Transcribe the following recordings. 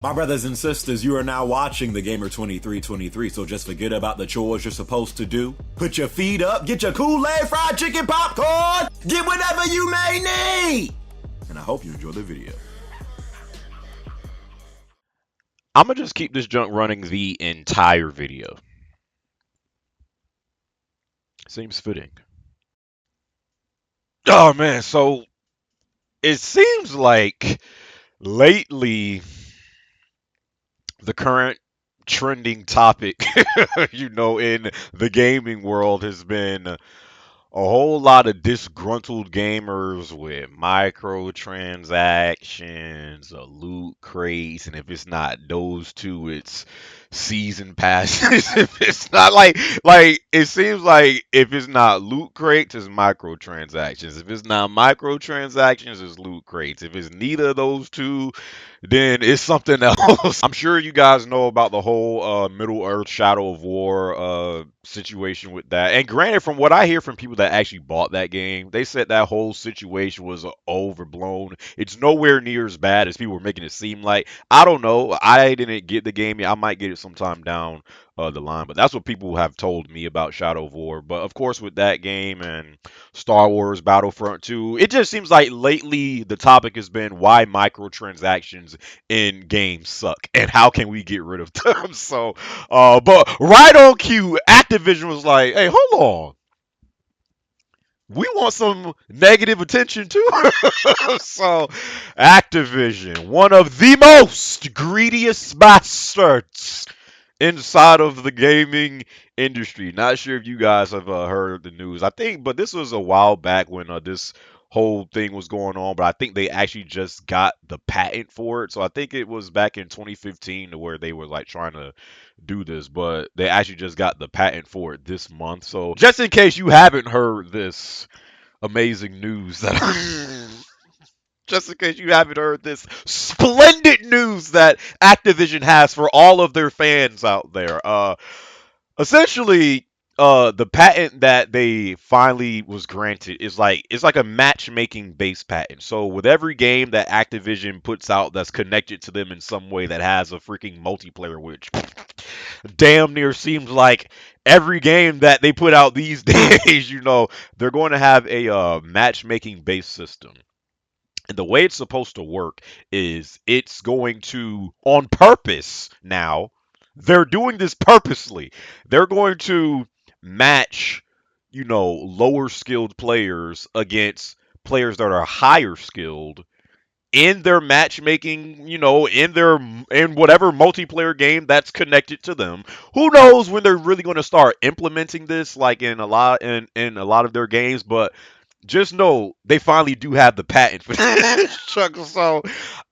My brothers and sisters, you are now watching the Gamer 2323, so just forget about the chores you're supposed to do. Put your feet up, get your Kool-Aid, fried chicken, popcorn, get whatever you may need! And I hope you enjoy the video. I'm gonna just keep this junk running the entire video. Seems fitting. Oh man, so it seems like lately the current trending topic, in the gaming world has been a whole lot of disgruntled gamers with microtransactions, loot crates, and if it's not those two, it's season passes. If it's not like it seems like if it's not loot crates, it's microtransactions. If it's not microtransactions, it's loot crates. If it's neither of those two, then it's something else. I'm sure you guys know about the whole Middle Earth Shadow of War situation with that. And granted, from what I hear from people that actually bought that game, they said that whole situation was overblown. It's nowhere near as bad as people were making it seem like. I don't know. I didn't get the game yet. I might get it sometime down the line, but that's what people have told me about Shadow of War. But of course, with that game and Star Wars Battlefront 2, it just seems like lately the topic has been why microtransactions in games suck and how can we get rid of them. So, but right on cue, Activision was like, "Hey, hold on." We want some negative attention too. So, Activision, one of the most greediest bastards inside of the gaming industry. Not sure if you guys have heard the news. I think, but this was a while back when this whole thing was going on. But I think they actually just got the patent for it. So I think it was back in 2015 to where they were like trying to do this, but they actually just got the patent for it this month. So just in case you haven't heard this amazing news that just in case you haven't heard this splendid news that Activision has for all of their fans out there. Essentially, the patent that they finally was granted is like it's like a matchmaking based patent. So with every game that Activision puts out that's connected to them in some way that has a freaking multiplayer, which damn near seems like every game that they put out these days, they're going to have a matchmaking based system. And the way it's supposed to work is it's going to, on purpose now, they're doing this purposely. They're going to match, lower skilled players against players that are higher skilled in their matchmaking, in whatever multiplayer game that's connected to them. Who knows when they're really going to start implementing this like in a lot of their games, but just know they finally do have the patent for this. So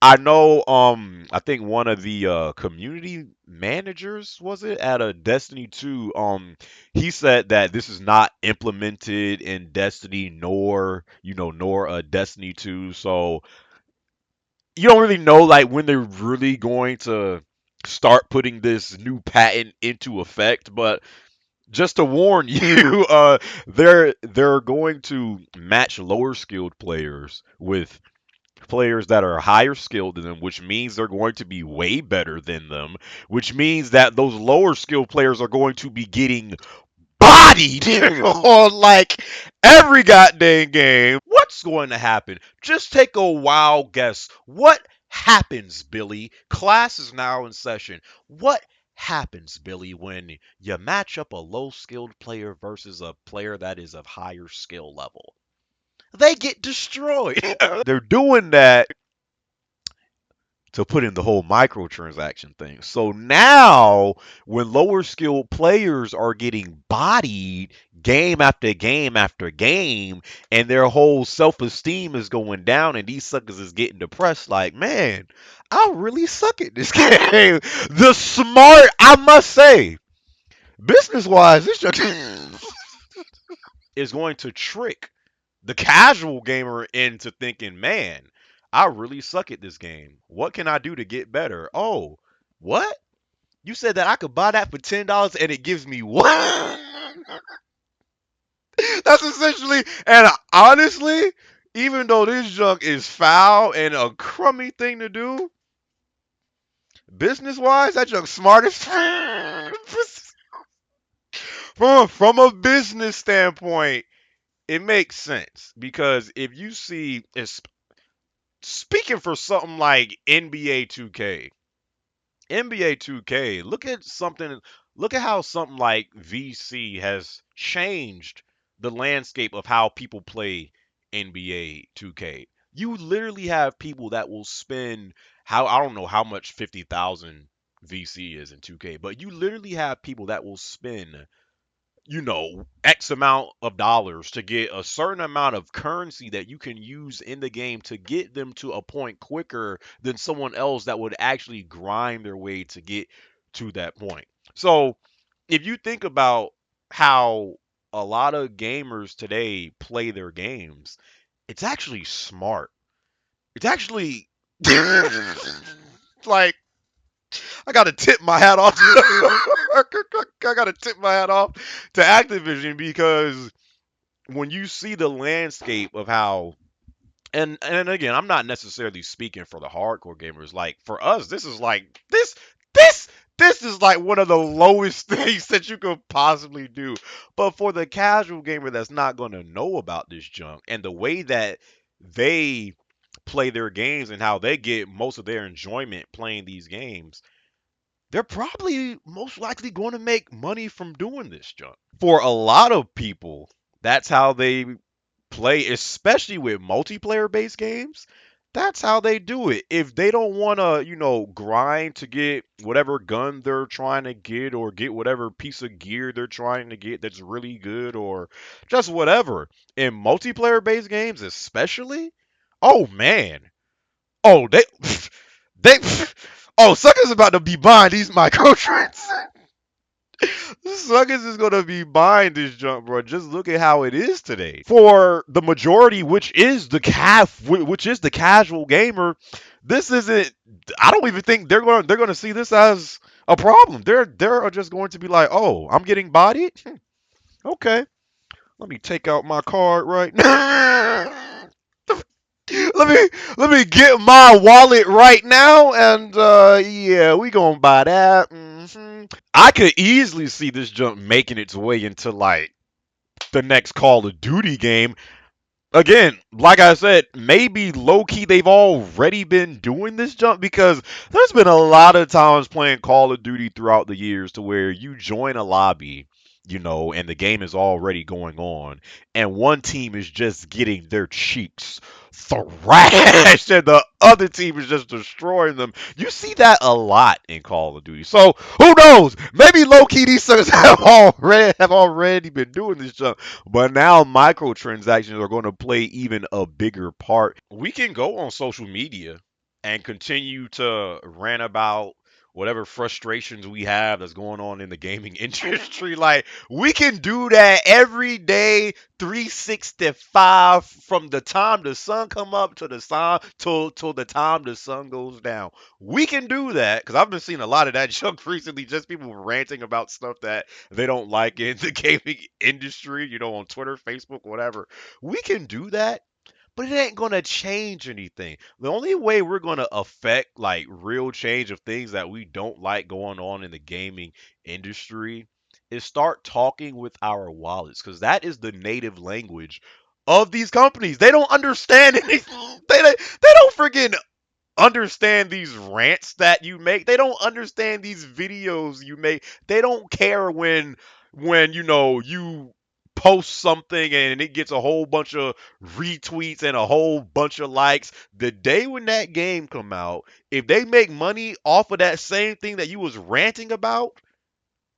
I know I think one of the community managers was it at a Destiny 2 he said that this is not implemented in Destiny nor a Destiny 2. So you don't really know like when they're really going to start putting this new patent into effect, but just to warn you, they're going to match lower skilled players with players that are higher skilled than them, which means they're going to be way better than them, which means that those lower skilled players are going to be getting bodied on like every goddamn game. What's going to happen? Just take a wild guess. What happens, Billy? Class is now in session. What happens, Billy, when you match up a low skilled player versus a player that is of higher skill level? They get destroyed. They're doing that to put in the whole microtransaction thing. So now, when lower skilled players are getting bodied game after game after game, and their whole self esteem is going down, and these suckers is getting depressed, like, man, I really suck at this game. The smart, I must say, business wise, this just is going to trick the casual gamer into thinking, man, I really suck at this game. What can I do to get better? Oh, what? You said that I could buy that for $10 and it gives me what? That's essentially, and honestly, even though this junk is foul and a crummy thing to do, Business wise, that junk smartest. From a business standpoint, it makes sense because if you see, speaking for something like NBA 2K, NBA 2K, look at how something like VC has changed the landscape of how people play NBA 2K. You literally have people that will spend how I don't know how much 50,000 VC is in 2K, but you literally have people that will spend X amount of dollars to get a certain amount of currency that you can use in the game to get them to a point quicker than someone else that would actually grind their way to get to that point. So, if you think about how a lot of gamers today play their games, it's actually smart. It's actually like I gotta tip my hat off. I gotta tip my hat off to Activision because when you see the landscape of how and again, I'm not necessarily speaking for the hardcore gamers. Like for us, this is like this this is like one of the lowest things that you could possibly do. But for the casual gamer that's not gonna know about this junk and the way that they play their games and how they get most of their enjoyment playing these games, they're probably most likely going to make money from doing this junk. For a lot of people, that's how they play, especially with multiplayer based games. That's how they do it. If they don't want to, grind to get whatever gun they're trying to get or get whatever piece of gear they're trying to get that's really good or just whatever. In multiplayer based games, especially, oh man. Oh, they oh, suckers about to be buying these microtransactions. Suckers is gonna be buying this junk, bro. Just look at how it is today. For the majority, which is the casual gamer, this isn't. I don't even think they're gonna see this as a problem. They're just going to be like, oh, I'm getting bodied. Okay, let me take out my card right now. Let me get my wallet right now, and yeah, we gonna buy that. I could easily see this junk making its way into like the next Call of Duty game. Again, like I said, maybe low key they've already been doing this jump because there's been a lot of times playing Call of Duty throughout the years to where you join a lobby, and the game is already going on, and one team is just getting their cheeks thrashed and the other team is just destroying them. You see that a lot in Call of Duty. So who knows? Maybe low key these suckers have already been doing this jump, but now microtransactions are going to play even a bigger part. We can go on social media and continue to rant about whatever frustrations we have that's going on in the gaming industry. Like we can do that every day, 365 from the time the sun come up to the sun till the time the sun goes down. We can do that because I've been seeing a lot of that junk recently. Just people ranting about stuff that they don't like in the gaming industry, on Twitter, Facebook, whatever. We can do that, but it ain't gonna change anything. The only way we're gonna affect like real change of things that we don't like going on in the gaming industry is start talking with our wallets, because that is the native language of these companies. They don't understand anything. They don't freaking understand these rants that you make. They don't understand these videos you make. They don't care when you post something and it gets a whole bunch of retweets and a whole bunch of likes. The day when that game come out, if they make money off of that same thing that you was ranting about,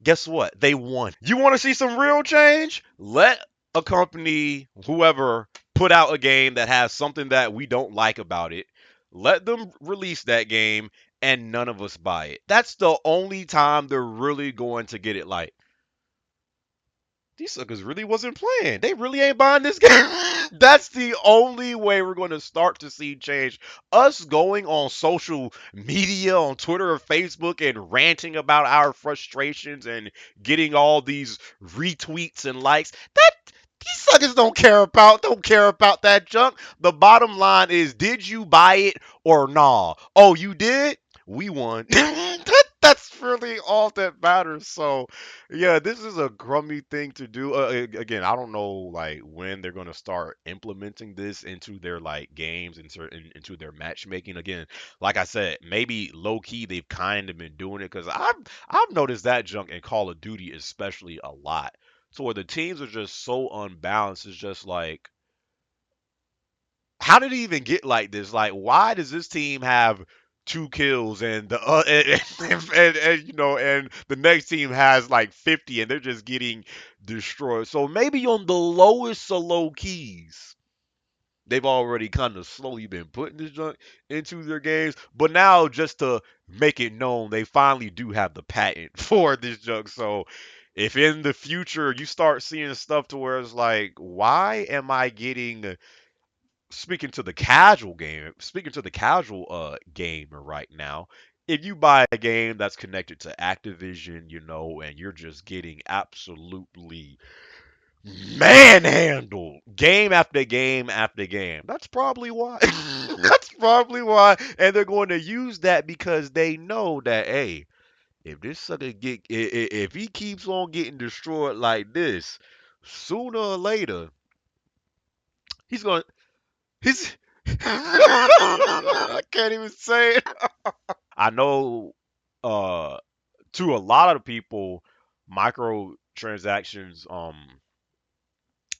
guess what? They won. You want to see some real change? Let a company, whoever, put out a game that has something that we don't like about it. Let them release that game and none of us buy it. That's the only time they're really going to get it like, these suckers really wasn't playing. They really ain't buying this game. That's the only way we're going to start to see change. Us going on social media, on Twitter or Facebook, and ranting about our frustrations and getting all these retweets and likes. That these suckers don't care about that junk. The bottom line is, did you buy it or nah? Oh, you did? We won. That's really all that matters. So, yeah, this is a crummy thing to do. Again, I don't know like when they're gonna start implementing this into their like games and into their matchmaking. Again, like I said, maybe low key they've kind of been doing it because I've noticed that junk in Call of Duty especially a lot. So where the teams are just so unbalanced, it's just like how did he even get like this? Like, why does this team have 2 kills and the and the next team has like 50 and they're just getting destroyed? So maybe on the lowest of low keys, they've already kind of slowly been putting this junk into their games. But now, just to make it known, they finally do have the patent for this junk. So if in the future you start seeing stuff to where it's like, why am I getting speaking to the casual gamer right now, if you buy a game that's connected to Activision, and you're just getting absolutely manhandled game after game after game, that's probably why. That's probably why, and they're going to use that because they know that, hey, if this sucker if he keeps on getting destroyed like this, sooner or later he's going. He's I can't even say it. I know uh to a lot of people, microtransactions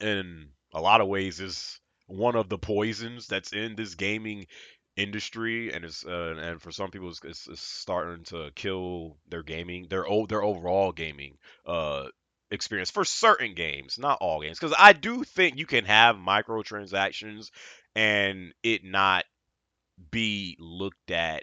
in a lot of ways is one of the poisons that's in this gaming industry, and and for some people it's starting to kill their gaming, their overall gaming uh experience for certain games, not all games, because I do think you can have microtransactions and it not be looked at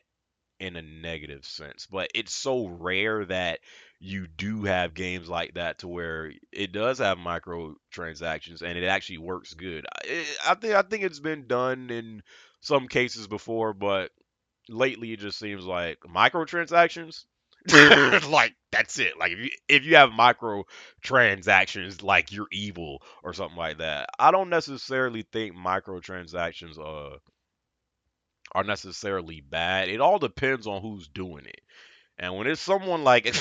in a negative sense. But it's so rare that you do have games like that to where it does have microtransactions and it actually works good. I think it's been done in some cases before, but lately it just seems like microtransactions. Like that's it. Like if you have microtransactions, like you're evil or something like that. I don't necessarily think microtransactions are necessarily bad. It all depends on who's doing it. And when it's someone like,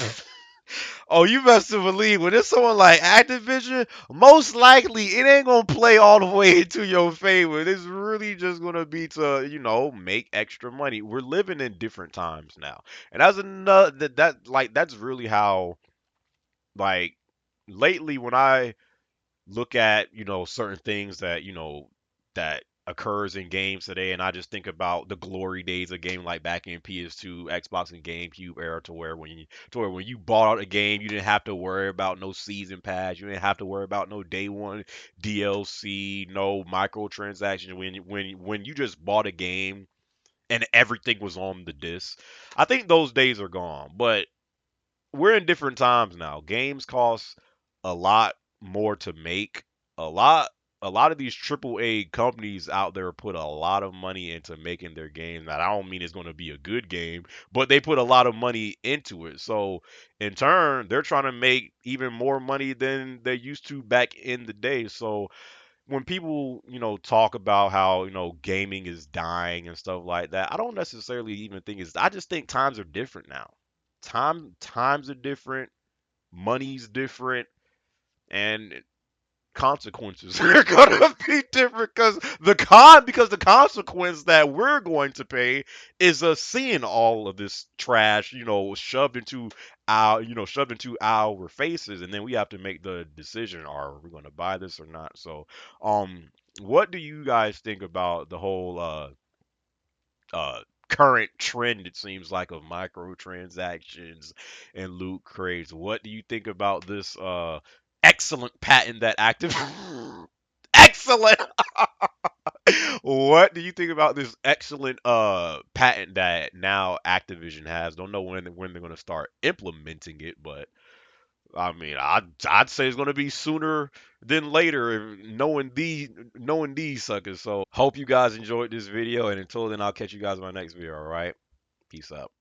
oh, you best to believe when it's someone like Activision, most likely it ain't gonna play all the way into your favor. It's really just gonna be to make extra money. We're living in different times now, and that's another that's really how like lately when I look at certain things that that occurs in games today, and I just think about the glory days of game like back in PS2, Xbox, and GameCube era, to where when you bought out a game, you didn't have to worry about no season pass, you didn't have to worry about no day one DLC, no microtransactions. When you just bought a game and everything was on the disc, I think those days are gone. But we're in different times now. Games cost a lot more to make. A lot a lot of these triple A companies out there put a lot of money into making their games. Now, I don't mean it's going to be a good game, but they put a lot of money into it. So, in turn, they're trying to make even more money than they used to back in the day. So, when people, talk about how, gaming is dying and stuff like that, I don't necessarily even think it's I just think times are different now. Times are different, money's different, and consequences are gonna be different because the consequence that we're going to pay is us seeing all of this trash, shoved into our faces, and then we have to make the decision: are we going to buy this or not? So, what do you guys think about the whole current trend, it seems like, of microtransactions and loot crates? What do you think about this excellent patent that active excellent what do you think about this excellent patent that now Activision has? Don't know when they're going to start implementing it, but I mean, I'd say it's going to be sooner than later, knowing these suckers. So hope you guys enjoyed this video, and until then, I'll catch you guys in my next video. All right, peace out.